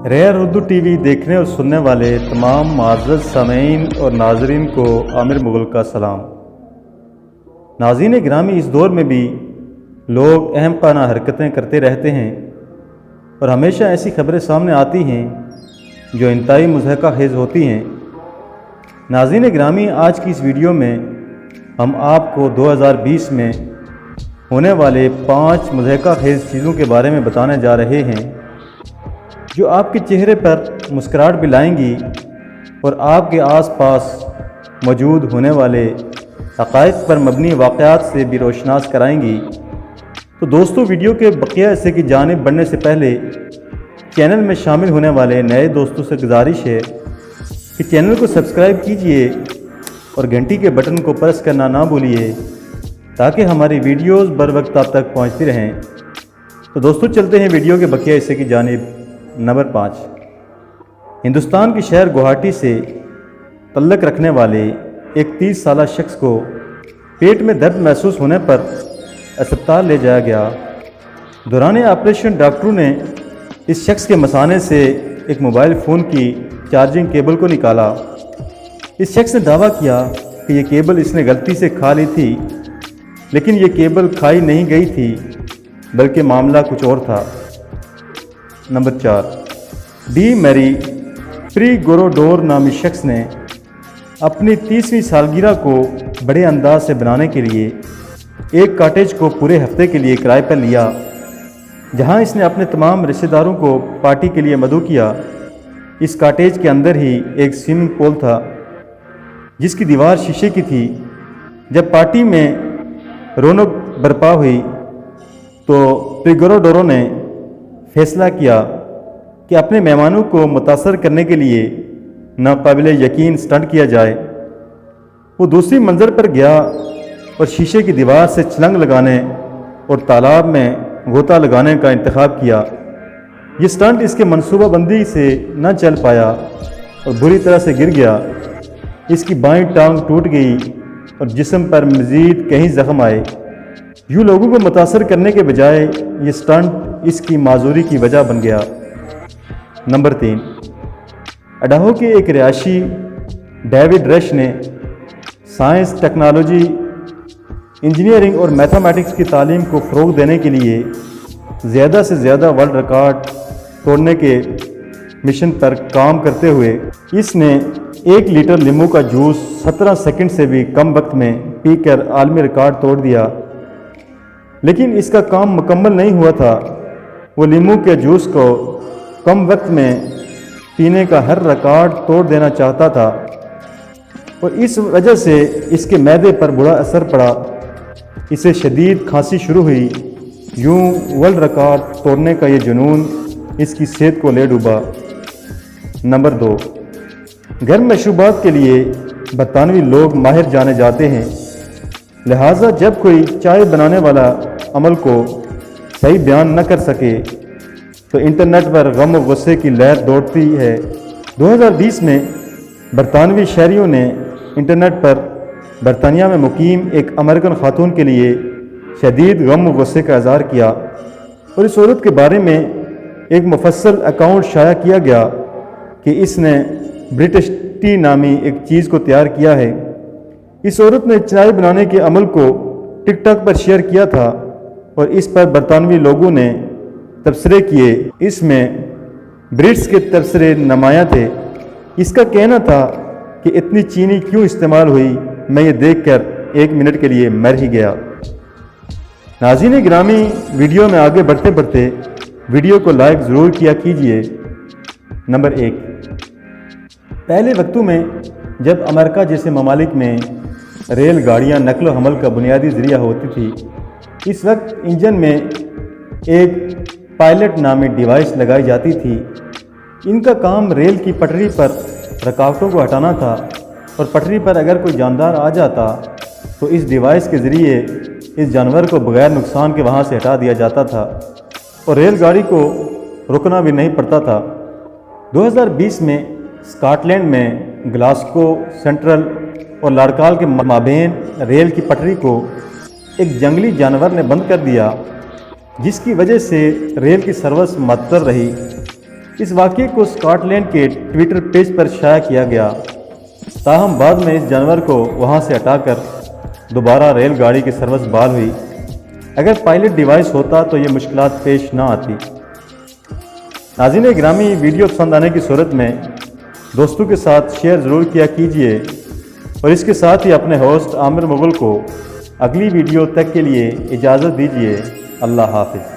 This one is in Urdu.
ریئر اردو ٹی وی دیکھنے اور سننے والے تمام معزز سامعین اور ناظرین کو عامر مغل کا سلام۔ ناظرین گرامی، اس دور میں بھی لوگ اہم خانہ حرکتیں کرتے رہتے ہیں اور ہمیشہ ایسی خبریں سامنے آتی ہیں جو انتہائی مضحکہ خیز ہوتی ہیں۔ ناظرین گرامی، آج کی اس ویڈیو میں ہم آپ کو 2020 میں ہونے والے 5 مضحکہ خیز چیزوں کے بارے میں بتانے جا رہے ہیں جو آپ کے چہرے پر مسکراہٹ بھی لائیں گی اور آپ کے آس پاس موجود ہونے والے حقائق پر مبنی واقعات سے بھی روشناس کرائیں گی۔ تو دوستو، ویڈیو کے بقیہ حصے کی جانب بڑھنے سے پہلے چینل میں شامل ہونے والے نئے دوستوں سے گزارش ہے کہ چینل کو سبسکرائب کیجئے اور گھنٹی کے بٹن کو پریس کرنا نہ بھولیے تاکہ ہماری ویڈیوز بر وقت آپ تک پہنچتی رہیں۔ تو دوستو، چلتے ہیں ویڈیو کے بقیہ حصے کی جانب۔ نمبر 5، ہندوستان کے شہر گوہاٹی سے تعلق رکھنے والے ایک 30 سالہ شخص کو پیٹ میں درد محسوس ہونے پر اسپتال لے جایا گیا۔ دوران آپریشن ڈاکٹروں نے اس شخص کے مثانے سے ایک موبائل فون کی چارجنگ کیبل کو نکالا۔ اس شخص نے دعویٰ کیا کہ یہ کیبل اس نے غلطی سے کھا لی تھی، لیکن یہ کیبل کھائی نہیں گئی تھی بلکہ معاملہ کچھ اور تھا۔ نمبر 4، ڈی میری پری گورو نامی شخص نے اپنی 30ویں سالگرہ کو بڑے انداز سے بنانے کے لیے ایک کاٹیج کو پورے ہفتے کے لیے کرائے پر لیا، جہاں اس نے اپنے تمام رشتہ داروں کو پارٹی کے لیے مدعو کیا۔ اس کاٹیج کے اندر ہی ایک سوئمنگ پول تھا جس کی دیوار شیشے کی تھی۔ جب پارٹی میں رونق برپا ہوئی تو پریگورو نے فیصلہ کیا کہ اپنے مہمانوں کو متاثر کرنے کے لیے ناقابل یقین سٹنٹ کیا جائے۔ وہ دوسری منزل پر گیا اور شیشے کی دیوار سے چھلانگ لگانے اور تالاب میں غوطہ لگانے کا انتخاب کیا۔ یہ سٹنٹ اس کے منصوبہ بندی سے نہ چل پایا اور بری طرح سے گر گیا۔ اس کی بائیں ٹانگ ٹوٹ گئی اور جسم پر مزید کئی زخم آئے۔ یوں لوگوں کو متاثر کرنے کے بجائے یہ سٹنٹ اس کی معذوری کی وجہ بن گیا۔ نمبر 3، اڈاہو کے ایک رہائشی ڈیوڈ رش نے سائنس، ٹیکنالوجی، انجینئرنگ اور میتھمیٹکس کی تعلیم کو فروغ دینے کے لیے زیادہ سے زیادہ ورلڈ ریکارڈ توڑنے کے مشن پر کام کرتے ہوئے اس نے 1 لیٹر لیموں کا جوس 17 سیکنڈ سے بھی کم وقت میں پی کر عالمی ریکارڈ توڑ دیا۔ لیکن اس کا کام مکمل نہیں ہوا تھا۔ وہ لیموں کے جوس کو کم وقت میں پینے کا ہر ریکارڈ توڑ دینا چاہتا تھا اور اس وجہ سے اس کے معدے پر برا اثر پڑا۔ اسے شدید کھانسی شروع ہوئی۔ یوں ورلڈ ریکارڈ توڑنے کا یہ جنون اس کی صحت کو لے ڈوبا۔ نمبر 2، گرم مشروبات کے لیے برطانوی لوگ ماہر جانے جاتے ہیں، لہٰذا جب کوئی چائے بنانے والا عمل کو صحیح بیان نہ کر سکے تو انٹرنیٹ پر غم و غصے کی لہر دوڑتی ہے۔ 2020 میں برطانوی شہریوں نے انٹرنیٹ پر برطانیہ میں مقیم ایک امریکن خاتون کے لیے شدید غم و غصے کا اظہار کیا اور اس عورت کے بارے میں ایک مفصل اکاؤنٹ شائع کیا گیا کہ اس نے برٹش ٹی نامی ایک چیز کو تیار کیا ہے۔ اس عورت نے چائے بنانے کے عمل کو ٹک ٹاک پر شیئر کیا تھا اور اس پر برطانوی لوگوں نے تبصرے کیے۔ اس میں برٹس کے تبصرے نمایاں تھے۔ اس کا کہنا تھا کہ اتنی چینی کیوں استعمال ہوئی، میں یہ دیکھ کر 1 منٹ کے لیے مر ہی گیا۔ ناظرین گرامی، ویڈیو میں آگے بڑھتے بڑھتے ویڈیو کو لائک ضرور کیا کیجئے۔ نمبر 1، پہلے وقتوں میں جب امریکہ جیسے ممالک میں ریل گاڑیاں نقل و حمل کا بنیادی ذریعہ ہوتی تھی، اس وقت انجن میں ایک پائلٹ نامی ڈیوائس لگائی جاتی تھی۔ ان کا کام ریل کی پٹری پر رکاوٹوں کو ہٹانا تھا اور پٹری پر اگر کوئی جاندار آ جاتا تو اس ڈیوائس کے ذریعے اس جانور کو بغیر نقصان کے وہاں سے ہٹا دیا جاتا تھا اور ریل گاڑی کو رکنا بھی نہیں پڑتا تھا۔ 2020 میں اسکاٹ لینڈ میں گلاسکو سینٹرل اور لاڑکال کے مابین ریل کی پٹری کو ایک جنگلی جانور نے بند کر دیا، جس کی وجہ سے ریل کی سروس معطل رہی۔ اس واقعے کو اسکاٹ لینڈ کے ٹویٹر پیج پر شائع کیا گیا، تاہم بعد میں اس جانور کو وہاں سے ہٹا کر دوبارہ ریل گاڑی کی سروس بحال ہوئی۔ اگر پائلٹ ڈیوائس ہوتا تو یہ مشکلات پیش نہ آتی۔ ناظرین گرامی، ویڈیو پسند آنے کی صورت میں دوستوں کے ساتھ شیئر ضرور کیا کیجیے، اور اس کے ساتھ ہی اپنے ہوسٹ عامر مغل کو اگلی ویڈیو تک کے لیے اجازت دیجیے۔ اللہ حافظ۔